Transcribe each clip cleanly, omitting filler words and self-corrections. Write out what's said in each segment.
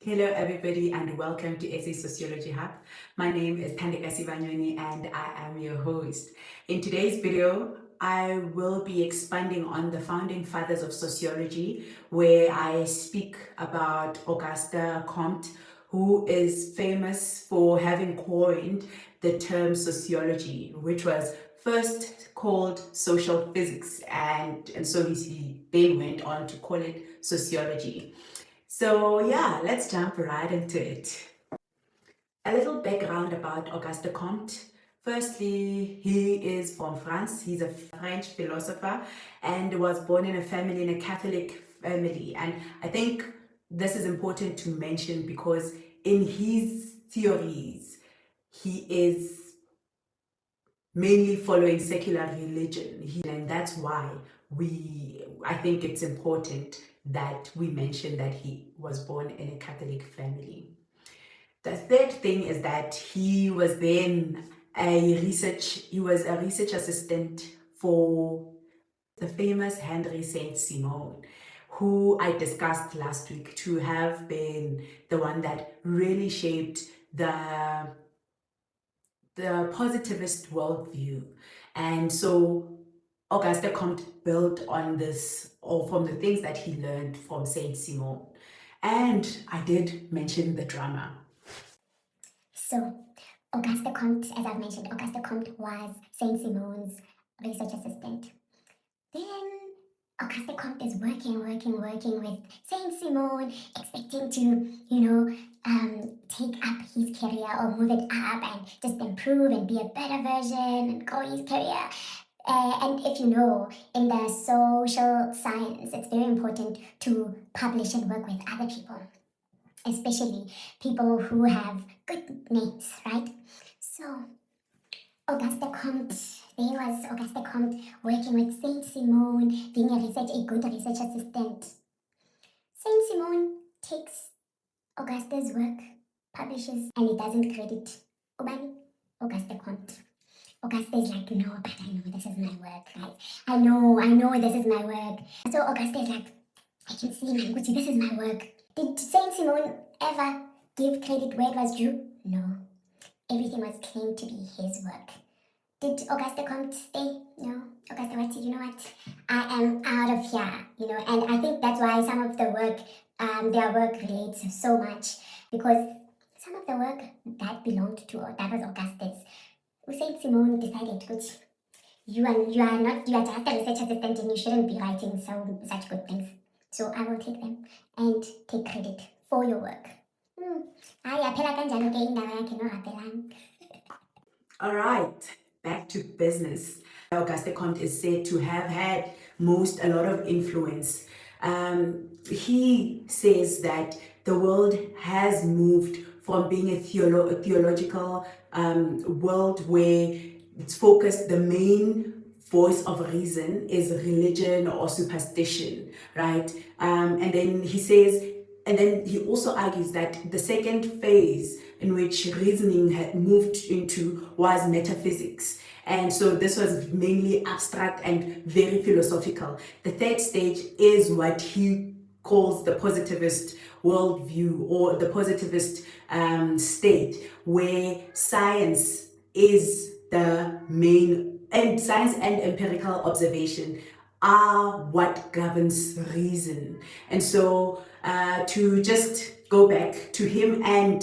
Hello everybody and welcome to SA Sociology Hub. My name is Thandeka Sivanyoni and I am your host. In today's video, I will be expanding on the founding fathers of sociology, where I speak about Auguste Comte, who is famous for having coined the term sociology, which was first called social physics, and so he then went on to call it sociology. So yeah, let's jump right into it. A little background about Auguste Comte. Firstly, he is from France. He's a French philosopher and was born in a Catholic family. And I think this is important to mention because in his theories, he is mainly following secular religion. And that's why I think it's important that we mention that he was born in a Catholic family. The third thing is that he was a research assistant for the famous Henry Saint-Simon, who I discussed last week to have been the one that really shaped the positivist worldview. And so Auguste Comte built on this, or from the things that he learned from Saint Simon. And I did mention the drama. So, Auguste Comte, as I've mentioned, Auguste Comte was Saint Simon's research assistant. Then Auguste Comte is working with Saint Simon, expecting to, take up his career or move it up and just improve and be a better version and grow his career. And if you know, in the social science, it's very important to publish and work with other people, especially people who have good names, right? So, Auguste Comte, there was Auguste Comte working with Saint Simon, being a good research assistant. Saint Simon takes Auguste's work, publishes, and he doesn't credit Auguste Comte. Auguste is like, no, but I know this is my work, guys. I know this is my work. So Auguste is like, I can see, Manguti, this is my work. Did Saint Simon ever give credit where it was due? No. Everything was claimed to be his work. Did Auguste Comte stay? No. Auguste Comte said, you know what? I am out of here, and I think that's why some of the work, their work relates so much, because some of the work that belonged to, that was Auguste's, Saint Simon decided, you are just a research assistant and you shouldn't be writing such good things. So I will take them and take credit for your work. All right, back to business. Auguste Comte is said to have had a lot of influence. He says that the world has moved from being a theological world where it's focused, the main voice of reason is religion or superstition, right? And then he also argues that the second phase in which reasoning had moved into was metaphysics. And so this was mainly abstract and very philosophical. The third stage is what he calls the positivist worldview, or the positivist state, where science is the main, and science and empirical observation are what governs reason. And so to just go back to him and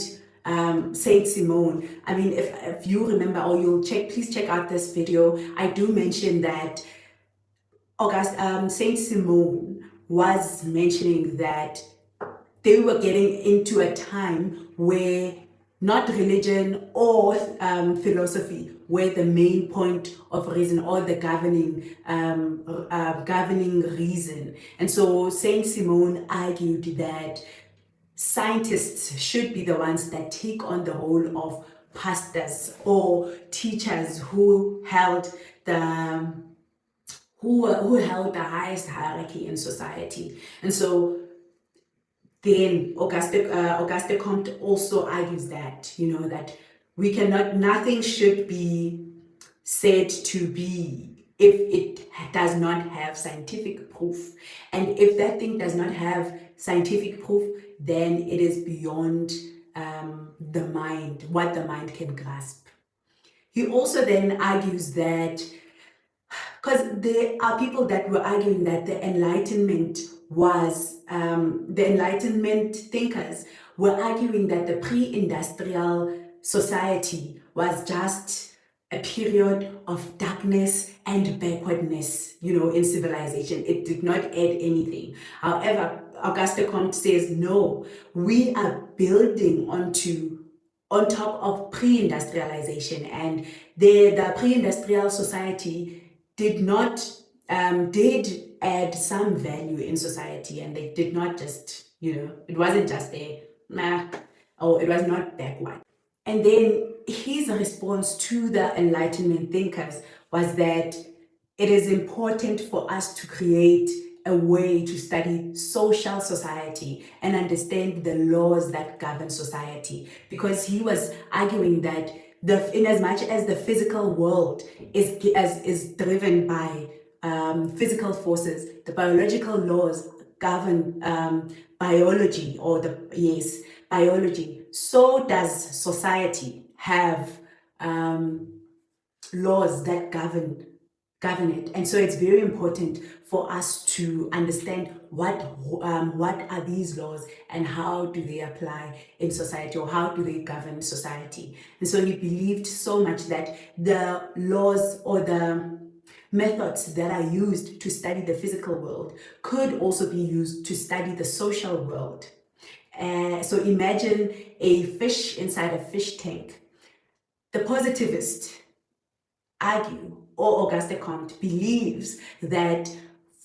Saint Simon, I mean, if you remember, or please check out this video. I do mention that Saint Simon was mentioning that they were getting into a time where not religion or philosophy were the main point of reason, or the governing reason. And so Saint Simon argued that scientists should be the ones that take on the role of pastors or teachers who held the highest hierarchy in society. And so then Auguste Comte also argues that, that nothing should be said to be if it does not have scientific proof. And if that thing does not have scientific proof, then it is beyond the mind, what the mind can grasp. He also then argues that, because there are people that were arguing that the Enlightenment was, the Enlightenment thinkers were arguing that the pre-industrial society was just a period of darkness and backwardness, in civilization. It did not add anything. However, Auguste Comte says, no, we are building on top of pre-industrialization, and the pre-industrial society did add some value in society, and they did not just, it wasn't just a or it was not backward. And then his response to the Enlightenment thinkers was that it is important for us to create a way to study social society and understand the laws that govern society, because he was arguing that in as much as the physical world is driven by physical forces, the biological laws govern biology, biology. So does society have laws that govern it. And so it's very important for us to understand what are these laws and how do they apply in society, or how do they govern society. And so he believed so much that the laws or the methods that are used to study the physical world could also be used to study the social world. So imagine a fish inside a fish tank. The positivists argue, or Auguste Comte believes, that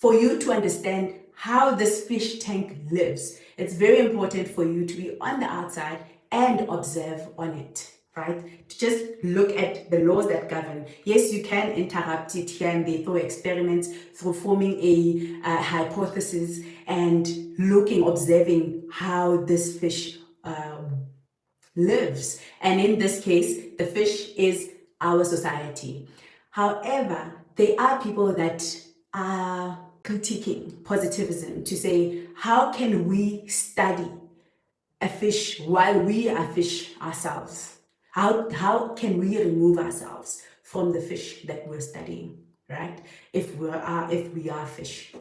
for you to understand how this fish tank lives, it's very important for you to be on the outside and observe on it, right? To just look at the laws that govern. Yes, you can interrupt it here and there through experiments, through forming a hypothesis and observing how this fish lives. And in this case, the fish is our society. However, there are people that are critiquing positivism to say, how can we study a fish while we are fish ourselves? How can we remove ourselves from the fish that we're studying, right? If we are fish.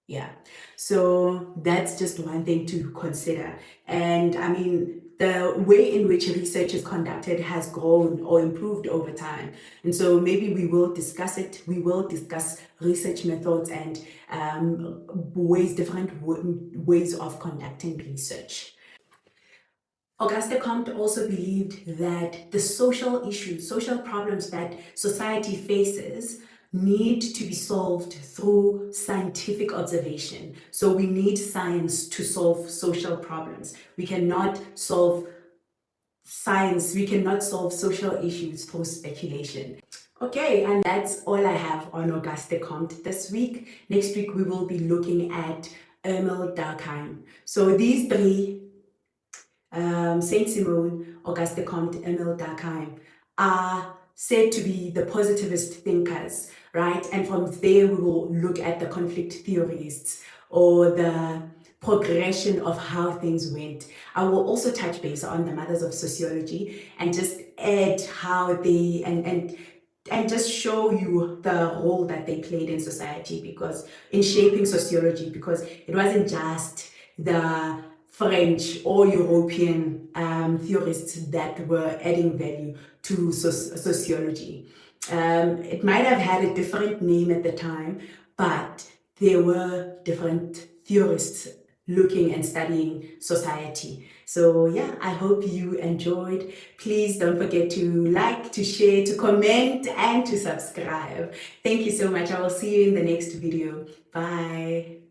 Yeah, so that's just one thing to consider. And I mean, the way in which research is conducted has grown or improved over time. And so maybe we will discuss it. We will discuss research methods and different ways of conducting research. Auguste Comte also believed that the social issues, social problems that society faces need to be solved through scientific observation. So we need science to solve social problems. We cannot solve social issues through speculation. Okay, and that's all I have on Auguste Comte this week. Next week we will be looking at Emil Durkheim. So these three, Saint-Simon, Auguste Comte, Emil Durkheim, are said to be the positivist thinkers, right? And from there we will look at the conflict theorists, or the progression of how things went. I will also touch base on the mothers of sociology and just add how they and just show you the role that they played in society, because in shaping sociology, because it wasn't just the French or European theorists that were adding value to sociology. It might have had a different name at the time, but there were different theorists looking and studying society. So yeah, I hope you enjoyed. Please don't forget to like, to share, to comment, and to subscribe. Thank you so much. I will see you in the next video. Bye.